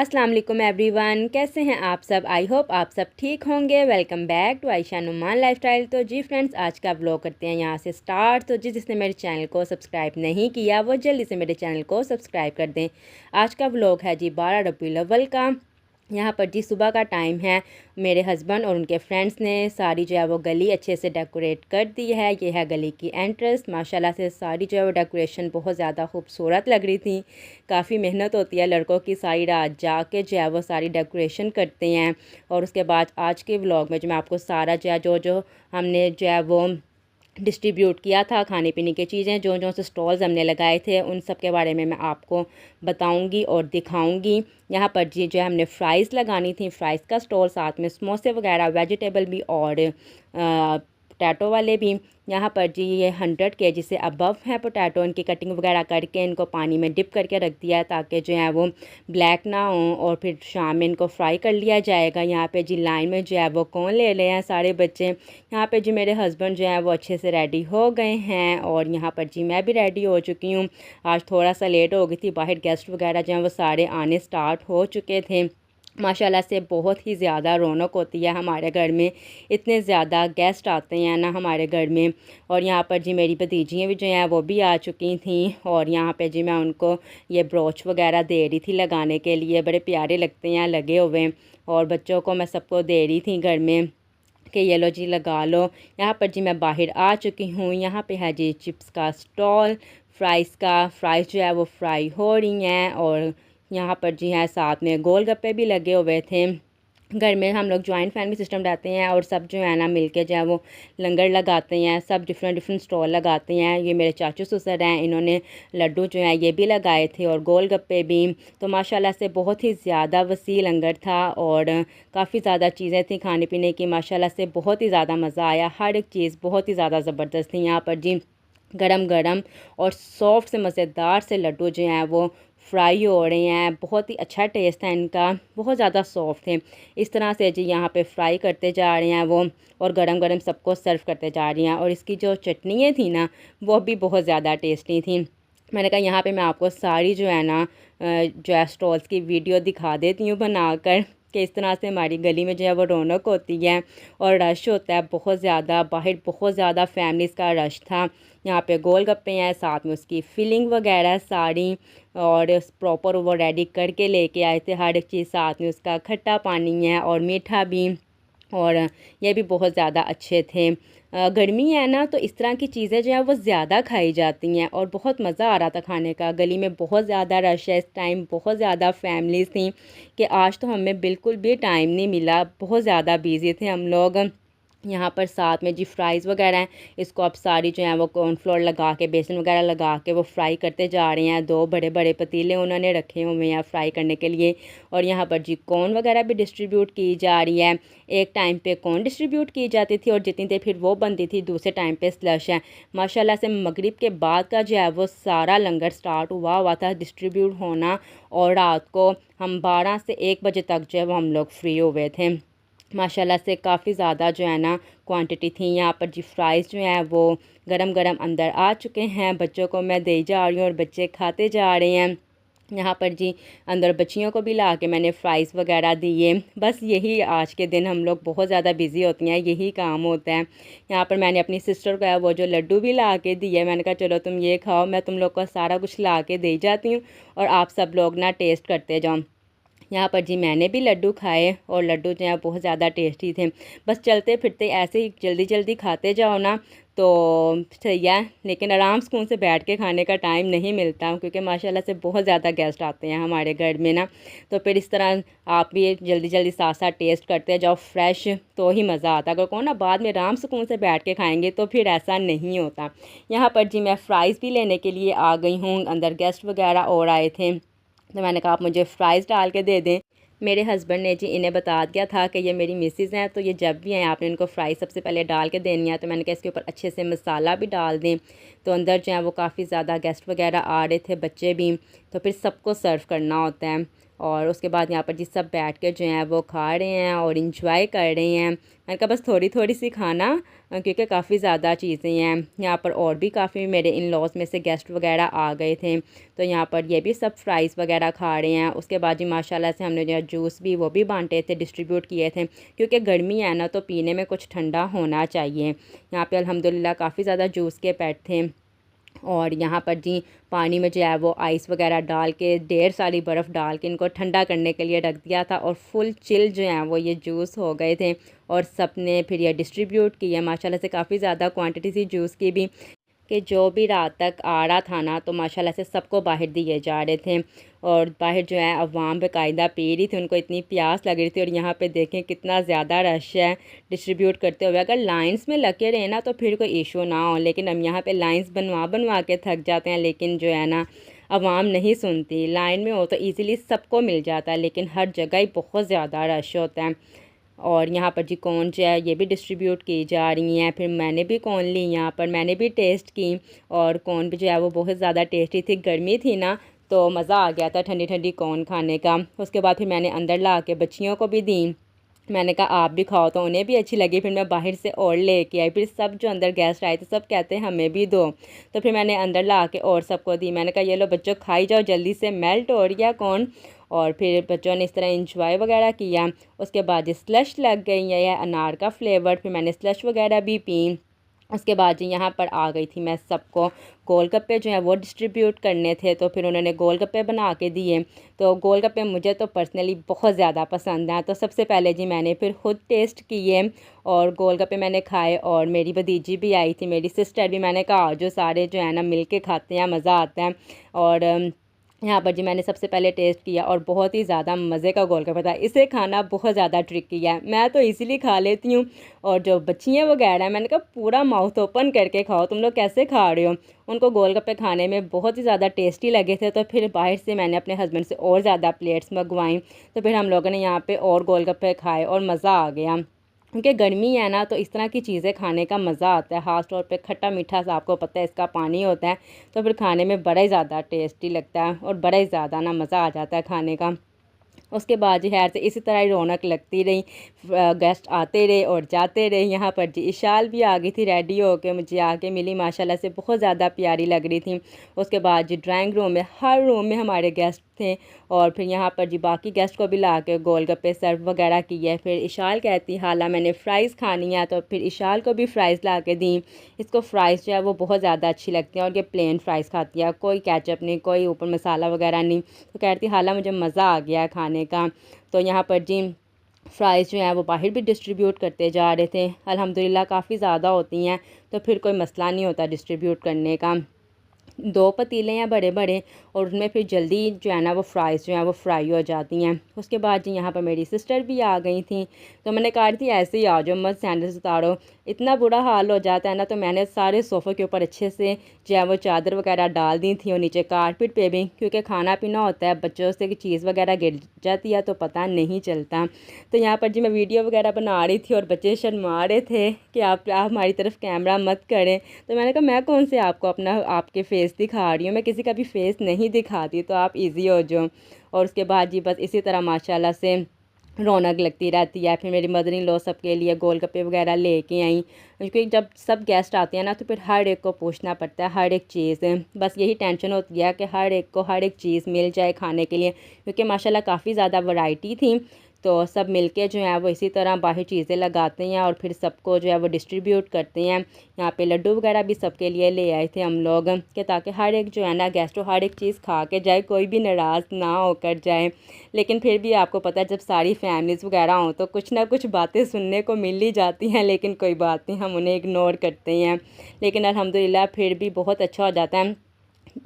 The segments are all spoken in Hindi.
अस्सलाम वालेकुम एवरीवन, कैसे हैं आप सब। आई होप आप सब ठीक होंगे। Welcome back to Ayesha Numan lifestyle. तो जी फ्रेंड्स, आज का व्लॉग करते हैं यहाँ से स्टार्ट। तो जिसने मेरे चैनल को सब्सक्राइब नहीं किया वो जल्दी से मेरे चैनल को सब्सक्राइब कर दें। आज का व्लॉग है जी 12 रबीउल अव्वल का। यहाँ पर जी सुबह का टाइम है। मेरे हस्बैंड और उनके फ्रेंड्स ने सारी जो है वो गली अच्छे से डेकोरेट कर दी है। ये है गली की एंट्रेंस। माशाल्लाह से सारी जो है वो डेकोरेशन बहुत ज़्यादा खूबसूरत लग रही थी। काफ़ी मेहनत होती है लड़कों की, सारी रात जाके जो है वो सारी डेकोरेशन करते हैं। और उसके बाद आज के व्लॉग में जो मैं आपको सारा जो है जो हमने जो है वो डिस्ट्रीब्यूट किया था, खाने पीने की चीज़ें जो जो से स्टॉल्स हमने लगाए थे, उन सब के बारे में मैं आपको बताऊंगी और दिखाऊंगी। यहाँ पर जी जो है हमने फ़्राइज़ लगानी थी, फ़्राइज़ का स्टॉल, साथ में समोसे वगैरह, वेजिटेबल भी और पोटैटो वाले भी। यहाँ पर जी ये 100 kg से अबव है पोटैटो। इनकी कटिंग वगैरह करके इनको पानी में डिप करके रख दिया है ताकि जो है वो ब्लैक ना हो, और फिर शाम में इनको फ्राई कर लिया जाएगा। यहाँ पे जी लाइन में जो है वो कौन ले रहे हैं सारे बच्चे। यहाँ पे जी मेरे हस्बैंड जो है वो अच्छे से रेडी हो गए हैं, और यहाँ पर जी मैं भी रेडी हो चुकी हूँ। आज थोड़ा सा लेट हो गई थी, बाहर गेस्ट वगैरह जो हैं वो सारे आने स्टार्ट हो चुके थे। माशाल्लाह से बहुत ही ज़्यादा रौनक होती है हमारे घर में। इतने ज़्यादा गेस्ट आते हैं ना हमारे घर में। और यहाँ पर जी मेरी भतीजियाँ भी जो हैं वो भी आ चुकी थी, और यहाँ पे जी मैं उनको ये ब्रोच वगैरह दे रही थी लगाने के लिए। बड़े प्यारे लगते हैं लगे हुए। और बच्चों को मैं सबको दे रही थी घर में कि ये लो जी लगा लो। यहाँ पर जी मैं बाहर आ चुकी हूँ। यहाँ पे है जी चिप्स का स्टॉल, फ़्राइज़ जो है वो फ्राई हो रही हैं। और यहाँ पर जी है साथ में गोलगप्पे भी लगे हुए थे। घर में हम लोग जॉइंट फैमिली सिस्टम रहते हैं, और सब जो है ना मिलके जो है वो लंगर लगाते हैं। सब डिफरेंट स्टॉल लगाते हैं। ये मेरे चाचू ससुर हैं, इन्होंने लड्डू जो है ये भी लगाए थे और गोलगप्पे भी। तो माशाल्लाह से बहुत ही ज़्यादा वसी लंगर था, और काफ़ी ज़्यादा चीज़ें थी खाने पीने की। माशाल्लाह से बहुत ही ज़्यादा मज़ा आया। हर एक चीज़ बहुत ही ज़्यादा ज़बरदस्त थी। यहाँ पर जी गरम गरम और सॉफ्ट से मज़ेदार से लड्डू जो हैं वो फ्राई हो रहे हैं। बहुत ही अच्छा टेस्ट है इनका, बहुत ज़्यादा सॉफ्ट है। इस तरह से जी यहाँ पे फ्राई करते जा रहे हैं वो, और गरम गरम सबको सर्व करते जा रही हैं। और इसकी जो चटनियाँ थी ना वो भी बहुत ज़्यादा टेस्टी थी। मैंने कहा यहाँ पे मैं आपको सारी जो है ना जो है स्टॉल्स की वीडियो दिखा देती हूँ बनाकर, कि इस तरह से हमारी गली में जो है वो रौनक होती है और रश होता है बहुत ज़्यादा। बाहर बहुत ज़्यादा फैमिलीज़ का रश था। यहाँ पे गोलगप्पे हैं, साथ में उसकी फिलिंग वगैरह सारी, और प्रॉपर वो रेडी करके लेके आए थे हर एक चीज़। साथ में उसका खट्टा पानी है और मीठा भी, और ये भी बहुत ज़्यादा अच्छे थे। गर्मी है ना, तो इस तरह की चीज़ें जो है वो ज़्यादा खाई जाती हैं, और बहुत मज़ा आ रहा था खाने का। गली में बहुत ज़्यादा रश है इस टाइम, बहुत ज़्यादा फैमिलीज़ थी कि आज तो हमें बिल्कुल भी टाइम नहीं मिला। बहुत ज़्यादा बिज़ी थे हम लोग। यहाँ पर साथ में जी फ़्राइज़ वगैरह हैं, इसको अब सारी जो है वो कॉर्नफ्लोर लगा के, बेसन वगैरह लगा के वो फ्राई करते जा रहे हैं। 2 बड़े बड़े पतीले उन्होंने रखे हुए हैं फ्राई करने के लिए। और यहाँ पर जी कॉर्न वगैरह भी डिस्ट्रीब्यूट की जा रही है। एक टाइम पे कॉर्न डिस्ट्रीब्यूट की जाती थी और जितनी देर फिर वो बनती थी, दूसरे टाइम पे स्लश है। माशाल्लाह से मगरिब के बाद का जो है वो सारा लंगर स्टार्ट हुआ था डिस्ट्रीब्यूट होना, और रात को हम 12 से 1 बजे तक जो है वो हम लोग फ्री हुए थे। माशाल्लाह से काफ़ी ज़्यादा जो है ना क्वांटिटी थी। यहाँ पर जी फ़्राइज़ जो हैं वो गरम गरम अंदर आ चुके हैं। बच्चों को मैं दे जा रही हूँ और बच्चे खाते जा रहे हैं। यहाँ पर जी अंदर बच्चियों को भी ला के मैंने फ़्राइज़ वगैरह दिए। बस यही आज के दिन हम लोग बहुत ज़्यादा बिज़ी होती हैं, यही काम होता है। यहाँ पर मैंने अपनी सिस्टर को है वो जो लड्डू भी ला के दिए। मैंने कहा चलो तुम ये खाओ, मैं तुम लोग को सारा कुछ ला के दे जाती हूँ और आप सब लोग ना टेस्ट करते जाओ। यहाँ पर जी मैंने भी लड्डू खाए, और लड्डू जो है बहुत ज़्यादा टेस्टी थे। बस चलते फिरते ऐसे ही जल्दी जल्दी खाते जाओ ना तो सही है, लेकिन आराम सुकून से बैठ के खाने का टाइम नहीं मिलता, क्योंकि माशाल्लाह से बहुत ज़्यादा गेस्ट आते हैं हमारे घर में ना। तो फिर इस तरह आप भी जल्दी जल्दी साथ साथ टेस्ट करते जाओ फ्रेश, तो ही मज़ा आता। अगर कौन ना बाद में आराम सुकून से बैठ के खाएंगे तो फिर ऐसा नहीं होता। यहाँ पर जी मैं फ़्राइज़ भी लेने के लिए आ गई हूँ। अंदर गेस्ट वगैरह और आए थे, तो मैंने कहा आप मुझे फ़्राइज़ डाल के दे दें। मेरे हस्बैंड ने जी इन्हें बता दिया था कि ये मेरी मिसेज़ हैं, तो ये जब भी आएँ आपने इनको फ्राई सबसे पहले डाल के देनी है। तो मैंने कहा इसके ऊपर अच्छे से मसाला भी डाल दें। तो अंदर जो है वो काफ़ी ज़्यादा गेस्ट वगैरह आ रहे थे, बच्चे भी, तो फिर सबको सर्व करना होता है। और उसके बाद यहाँ पर जी सब बैठ के जो हैं वो खा रहे हैं और इंजॉय कर रहे हैं। मैंने कहा बस थोड़ी थोड़ी सी खाना, क्योंकि काफ़ी ज़्यादा चीज़ें हैं यहाँ पर। और भी काफ़ी मेरे इन लॉज में से गेस्ट वगैरह आ गए थे, तो यहाँ पर ये भी सब फ्राइज़ वगैरह खा रहे हैं। उसके बाद जी माशाल्लाह से हमने जो जूस भी वो भी बांटे थे, डिस्ट्रीब्यूट किए थे, क्योंकि गर्मी है ना, तो पीने में कुछ ठंडा होना चाहिए। यहाँ पे अल्हम्दुलिल्लाह काफ़ी ज़्यादा जूस के पैट थे। और यहाँ पर जी पानी में जो है वो आइस वगैरह डाल के, ढेर सारी बर्फ़ डाल के इनको ठंडा करने के लिए रख दिया था, और फुल चिल जो हैं वो ये जूस हो गए थे। और सब ने फिर ये डिस्ट्रीब्यूट किया माशाल्लाह से, काफ़ी ज़्यादा क्वांटिटी थी जूस की भी, कि जो भी रात तक आ रहा था ना, तो माशाल्लाह से सबको बाहर दिए जा रहे थे। और बाहर जो है अवाम बाकायदा पी रही थी, उनको इतनी प्यास लग रही थी। और यहाँ पे देखें कितना ज़्यादा रश है डिस्ट्रीब्यूट करते हुए। अगर लाइंस में लगे रहे ना तो फिर कोई इशू ना हो, लेकिन हम यहाँ पे लाइंस बनवा बनवा के थक जाते हैं। लेकिन जो है ना, अवाम नहीं सुनती। लाइन में हो तो ईज़िली सबको मिल जाता है, लेकिन हर जगह ही बहुत ज़्यादा रश होता है। और यहाँ पर जी कॉर्न जो है ये भी डिस्ट्रीब्यूट की जा रही हैं। फिर मैंने भी कॉर्न ली, यहाँ पर मैंने भी टेस्ट की, और कॉर्न भी जो है वो बहुत ज़्यादा टेस्टी थी। गर्मी थी ना, तो मज़ा आ गया था ठंडी ठंडी कॉर्न खाने का। उसके बाद फिर मैंने अंदर ला के बच्चियों को भी दी। मैंने कहा आप भी खाओ, तो उन्हें भी अच्छी लगी। फिर मैं बाहर से और लेके आई। फिर सब जो अंदर गेस्ट आए थे सब कहते हैं हमें भी दो, तो फिर मैंने अंदर ला के और सबको दी। मैंने कहा ये लो बच्चों खाई जाओ, जल्दी से मेल्ट हो रही है कौन। और फिर बच्चों ने इस तरह इंजॉय वगैरह किया। उसके बाद स्लश लग गई है, यह अनार का फ्लेवर, फिर मैंने स्लश वगैरह भी पी। उसके बाद जी यहाँ पर आ गई थी मैं सबको गोलगप्पे जो है वो डिस्ट्रीब्यूट करने थे, तो फिर उन्होंने गोलगप्पे बना के दिए। तो गोलगप्पे मुझे तो पर्सनली बहुत ज़्यादा पसंद हैं, तो सबसे पहले जी मैंने फिर खुद टेस्ट किए और गोलगप्पे मैंने खाए। और मेरी भतीजी भी आई थी, मेरी सिस्टर भी। मैंने कहा जो सारे जो है ना मिल के खाते हैं, मज़ा आता है। और यहाँ पर जी मैंने सबसे पहले टेस्ट किया और बहुत ही ज़्यादा मज़े का गोलगप्पा था। इसे खाना बहुत ज़्यादा ट्रिकी है, मैं तो इसीलिए खा लेती हूँ। और जो बच्चियाँ वगैरह हैं, मैंने कहा पूरा माउथ ओपन करके खाओ, तुम लोग कैसे खा रहे हो। उनको गोलगप्पे खाने में बहुत ही ज़्यादा टेस्टी लगे थे। तो फिर बाहर से मैंने अपने हस्बैंड से और ज़्यादा प्लेट्स मंगवाई, तो फिर हम लोगों ने यहाँ पर और गोलगप्पे खाए और मज़ा आ गया। क्योंकि गर्मी है ना, तो इस तरह की चीज़ें खाने का मज़ा आता है। ख़ास तौर पे खट्टा मीठा सा आपको पता है इसका पानी होता है, तो फिर खाने में बड़ा ही ज़्यादा टेस्टी लगता है और बड़ा ही ज़्यादा ना मज़ा आ जाता है खाने का। उसके बाद जी खैर से इसी तरह ही रौनक लगती रही, गेस्ट आते रहे और जाते रहे। यहाँ पर जी इशाल भी आ गई थी रेडी होके, मुझे आके मिली, माशाल्लाह से बहुत ज़्यादा प्यारी लग रही थी। उसके बाद जी ड्राइंग रूम में, हर रूम में हमारे गेस्ट थे। और फिर यहाँ पर जी बाकी गेस्ट को भी ला के गोलगप्पे सर्व वगैरह किए। फिर इशाल कहती हाला मैंने फ़्राइज़ खानी है, तो फिर इशाल को भी फ़्राइज़ ला के दी। इसको फ़्राइज़ जो है वो बहुत ज़्यादा अच्छी लगती हैं, और ये प्लेन फ़्राइज़ खाती है, कोई केचप नहीं, कोई ऊपर मसाला वगैरह नहीं। तो कहती हाला मुझे मज़ा आ गया है खाने का। तो यहाँ पर जी फ़्राइज़ जो हैं वो बाहर भी डिस्ट्रीब्यूट करते जा रहे थे। अल्हम्दुलिल्लाह काफ़ी ज़्यादा होती हैं, तो फिर कोई मसला नहीं होता डिस्ट्रीब्यूट करने का। 2 पतीले हैं बड़े बड़े, और उनमें फिर जल्दी जो है ना वो फ़्राइज़ जो हैं वो फ्राई हो जाती हैं। उसके बाद जी यहाँ पर मेरी सिस्टर भी आ गई थी, तो मैंने कहा थी ऐसे ही आ जाओ, मत सैंडल्स उतारो, इतना बुरा हाल हो जाता है ना। तो मैंने सारे सोफ़े के ऊपर अच्छे से जो है वो चादर वगैरह डाल दी थी, और नीचे कारपेट पे भी, क्योंकि खाना पीना होता है, बच्चों से चीज़ वगैरह गिर जाती है तो पता नहीं चलता। तो यहाँ पर जी मैं वीडियो वगैरह बना रही थी और बच्चे शर्मा रहे थे कि आप हमारी तरफ कैमरा मत करें। तो मैंने कहा मैं कौन से आपको अपना आपके फ़ेस दिखा रही हूँ, मैं किसी का भी फ़ेस नहीं दिखाती, तो आप इजी हो जाओ। और उसके बाद जी बस इसी तरह माशाल्लाह से रौनक लगती रहती है। फिर मेरी मदर इन लॉ सबके लिए गोलगप्पे वगैरह लेके आई, क्योंकि जब सब गेस्ट आते हैं ना, तो फिर हर एक को पूछना पड़ता है हर एक चीज़। बस यही टेंशन होती है कि हर एक को हर एक चीज़ मिल जाए खाने के लिए, क्योंकि माशाल्लाह काफ़ी ज़्यादा वैरायटी थी। तो सब मिलके जो है वो इसी तरह बाहर चीज़ें लगाते हैं और फिर सबको जो है वो डिस्ट्रीब्यूट करते हैं। यहाँ पे लड्डू वगैरह भी सबके लिए ले आए थे हम लोग, कि ताकि हर एक जो है ना गेस्ट हर एक चीज़ खा के जाए, कोई भी नाराज़ ना होकर जाए। लेकिन फिर भी आपको पता है जब सारी फैमिलीज़ वगैरह हों तो कुछ ना कुछ बातें सुनने को मिल ही जाती हैं, लेकिन कोई बात नहीं, हम उन्हें इग्नोर करते हैं। लेकिन अल्हम्दुलिल्लाह फिर भी बहुत अच्छा हो जाता है।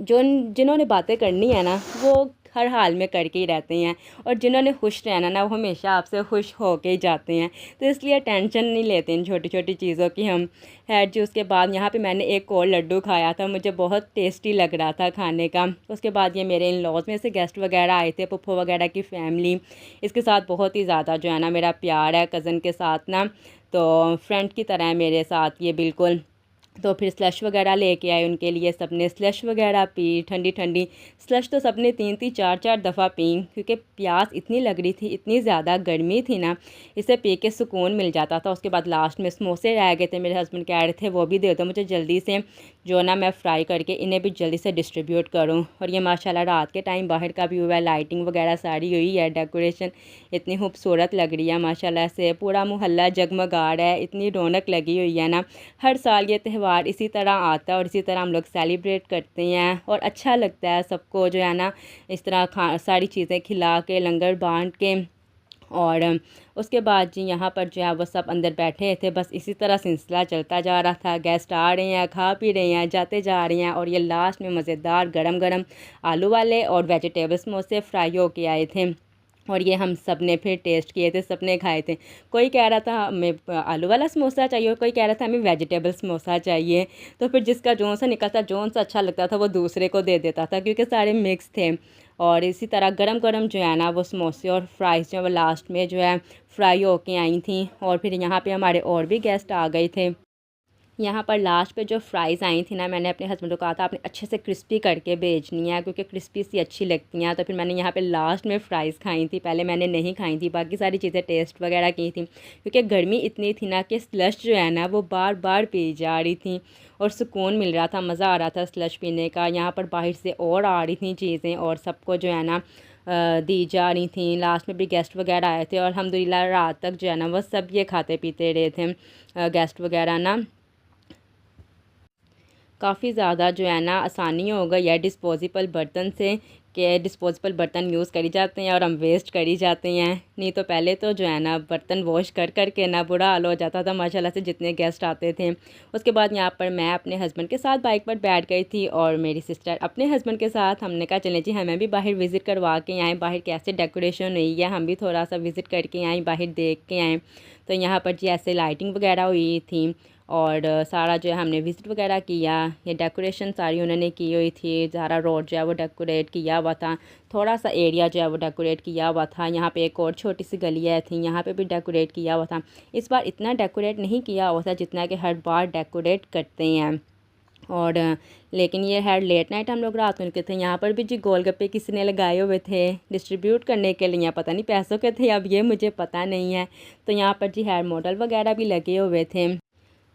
जो जिन्होंने बातें करनी है ना वो हर हाल में करके ही रहते हैं, और जिन्होंने खुश रहना ना वो हमेशा आपसे खुश होके ही जाते हैं। तो इसलिए टेंशन नहीं लेते इन छोटी छोटी चीज़ों की हम। खैर जी उसके बाद यहाँ पे मैंने एक और लड्डू खाया था, मुझे बहुत टेस्टी लग रहा था खाने का। उसके बाद ये मेरे इन लॉज में से गेस्ट वगैरह आए थे, पुप्पो वगैरह की फ़ैमिली, इसके साथ बहुत ही ज़्यादा जो है ना मेरा प्यार है कज़न के साथ ना, तो फ्रेंड की तरह है मेरे साथ ये बिल्कुल। तो फिर स्लश वगैरह लेके आए उनके लिए, सबने स्लश वगैरह पी, ठंडी ठंडी स्लश तो सबने 3-3 4-4 दफ़ा पी, क्योंकि प्यास इतनी लग रही थी, इतनी ज़्यादा गर्मी थी ना, इसे पी के सुकून मिल जाता था। उसके बाद लास्ट में समोसे रह गए थे, मेरे हस्बैंड कह रहे थे वो भी दे दो मुझे जल्दी से, जो ना मैं फ्राई करके इन्हें भी जल्दी से डिस्ट्रीब्यूट करूँ। और ये माशाल्लाह रात के टाइम बाहर का भी हुआ है, लाइटिंग वगैरह सारी हुई है, डेकोरेशन इतनी खूबसूरत लग रही है माशाल्लाह से, पूरा मोहल्ला जगमगा रहा है, इतनी रौनक लगी हुई है ना। हर साल ये त्यौहार इसी तरह आता है और इसी तरह हम लोग सेलिब्रेट करते हैं और अच्छा लगता है सबको जो है ना, इस तरह सारी चीज़ें खिला के, लंगर बांट के। और उसके बाद जी यहाँ पर जो है वो सब अंदर बैठे थे, बस इसी तरह सिलसिला चलता जा रहा था। गेस्ट आ रहे हैं, खा पी रहे हैं, जाते जा रहे हैं। और ये लास्ट में मज़ेदार गरम गरम आलू वाले और वेजिटेबल समोसे फ्राई हो के आए थे, और ये हम सब ने फिर टेस्ट किए थे, सब ने खाए थे। कोई कह रहा था हमें आलू वाला समोसा चाहिए और कोई कह रहा था हमें वेजिटेबल समोसा चाहिए। तो फिर जिसका जौन सा निकलता, जौन सा अच्छा लगता था वो दूसरे को दे देता था, क्योंकि सारे मिक्स थे। और इसी तरह गरम गरम जो है ना वो समोसे और फ्राइज़ जो है वो लास्ट में जो है फ्राई होके आई थी। और फिर यहाँ पे हमारे और भी गेस्ट आ गए थे। यहाँ पर लास्ट पे जो फ्राइज़ आई थी ना, मैंने अपने हस्बैंड को कहा था आपने अच्छे से क्रिस्पी करके भेजनी है, क्योंकि क्रिस्पी सी अच्छी लगती हैं। तो फिर मैंने यहाँ पे लास्ट में फ़्राइज़ खाई थी, पहले मैंने नहीं खाई थी, बाकी सारी चीज़ें टेस्ट वगैरह की थी, क्योंकि गर्मी इतनी थी ना कि स्लश जो है ना वो बार बार पी जा रही थी और सुकून मिल रहा था, मज़ा आ रहा था स्लश पीने का। यहाँ पर बाहर से और आ रही थी चीज़ें और सबको जो है ना दी जा रही थी। लास्ट में भी गेस्ट वगैरह आए थे और अल्हम्दुलिल्लाह रात तक जो है ना वो सब ये खाते पीते रहे थे गेस्ट वगैरह ना। काफ़ी ज़्यादा जो है ना आसानी हो गई है डिस्पोजेबल बर्तन से, कि डिस्पोजेबल बर्तन यूज़ करी जाते हैं और हम वेस्ट करी जाते हैं। नहीं तो पहले तो जो है ना बर्तन वॉश कर कर के ना बुरा हाल हो जाता था माशाल्लाह से, जितने गेस्ट आते थे। उसके बाद यहाँ पर मैं अपने हस्बैंड के साथ बाइक पर बैठ गई थी और मेरी सिस्टर अपने हस्बैंड के साथ। हमने कहा चलें जी हमें भी बाहर विज़िट करवा के आएँ, बाहर कैसे डेकोरेशन हुई है हम भी थोड़ा सा विज़िट करके आएँ, बाहर देख के आएँ। तो यहाँ पर जी ऐसे लाइटिंग वगैरह हुई थी और सारा जो है हमने विज़िट वगैरह किया। ये डेकोरेशन सारी उन्होंने की हुई थी, सारा रोड जो है वो डेकोरेट किया हुआ था, थोड़ा सा एरिया जो है वो डेकोरेट किया हुआ था। यहाँ पे एक और छोटी सी गलियाँ थी, यहाँ पे भी डेकोरेट किया हुआ था। इस बार इतना डेकोरेट नहीं किया हुआ था जितना कि हर बार डेकोरेट करते हैं। और लेकिन ये है लेट नाइट हम लोग रात में निकले थे। यहाँ पर भी जी गोलगप्पे किसी ने लगाए हुए थे डिस्ट्रीब्यूट करने के लिए, पता नहीं पैसों के थे अब ये मुझे पता नहीं है। तो यहाँ पर जी हेयर मॉडल वगैरह भी लगे हुए थे,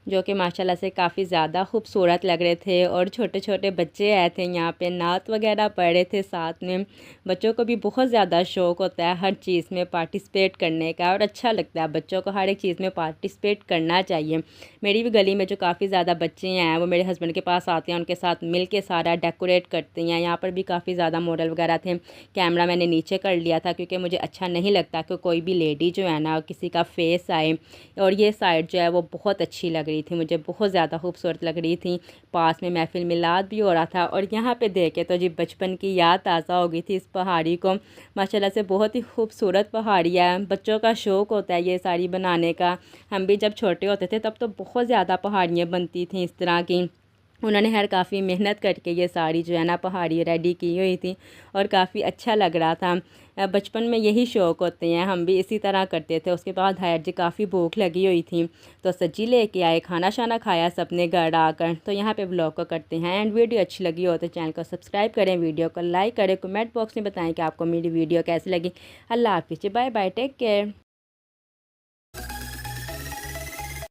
जो कि माशाल्लाह से काफ़ी ज़्यादा खूबसूरत लग रहे थे। और छोटे छोटे बच्चे आए थे, यहाँ पे नात वगैरह पढ़ रहे थे साथ में। बच्चों को भी बहुत ज़्यादा शौक़ होता है हर चीज़ में पार्टिसिपेट करने का, और अच्छा लगता है बच्चों को हर एक चीज़ में पार्टिसिपेट करना चाहिए। मेरी भी गली में जो काफ़ी ज़्यादा बच्चे हैं वो मेरे हस्बैंड के पास आते हैं, उनके साथ मिल के सारा डेकोरेट करते हैं। यहाँ पर भी काफ़ी ज़्यादा मॉडल वगैरह थे। कैमरा मैंने नीचे कर लिया था, क्योंकि मुझे अच्छा नहीं लगता कि कोई भी लेडी जो है ना किसी का फेस आए। और ये साइड जो है वो बहुत अच्छी लग रही थी, मुझे बहुत ज़्यादा खूबसूरत लग रही थी। पास में महफिल मिलाद भी हो रहा था और यहाँ पे देखे तो जी बचपन की याद ताज़ा हो गई थी इस पहाड़ी को। माशाल्लाह से बहुत ही खूबसूरत पहाड़ी है, बच्चों का शौक़ होता है ये सारी बनाने का। हम भी जब छोटे होते थे तब तो बहुत ज़्यादा पहाड़ियाँ बनती थी इस तरह की। उन्होंने हर काफ़ी मेहनत करके ये साड़ी जो है ना पहाड़ी रेडी की हुई थी और काफ़ी अच्छा लग रहा था। बचपन में यही शौक़ होते हैं, हम भी इसी तरह करते थे। उसके बाद हायर जी काफ़ी भूख लगी हुई थी तो सब्जी लेके आए, खाना शाना खाया सबने घर आकर। तो यहाँ पे ब्लॉग को करते हैं एंड वीडियो अच्छी लगी हो तो चैनल को सब्सक्राइब करें, वीडियो को लाइक करें, कमेंट बॉक्स में बताएं कि आपको मेरी वीडियो कैसी लगी। अल्लाह हाफिज़, बाय बाय, टेक केयर।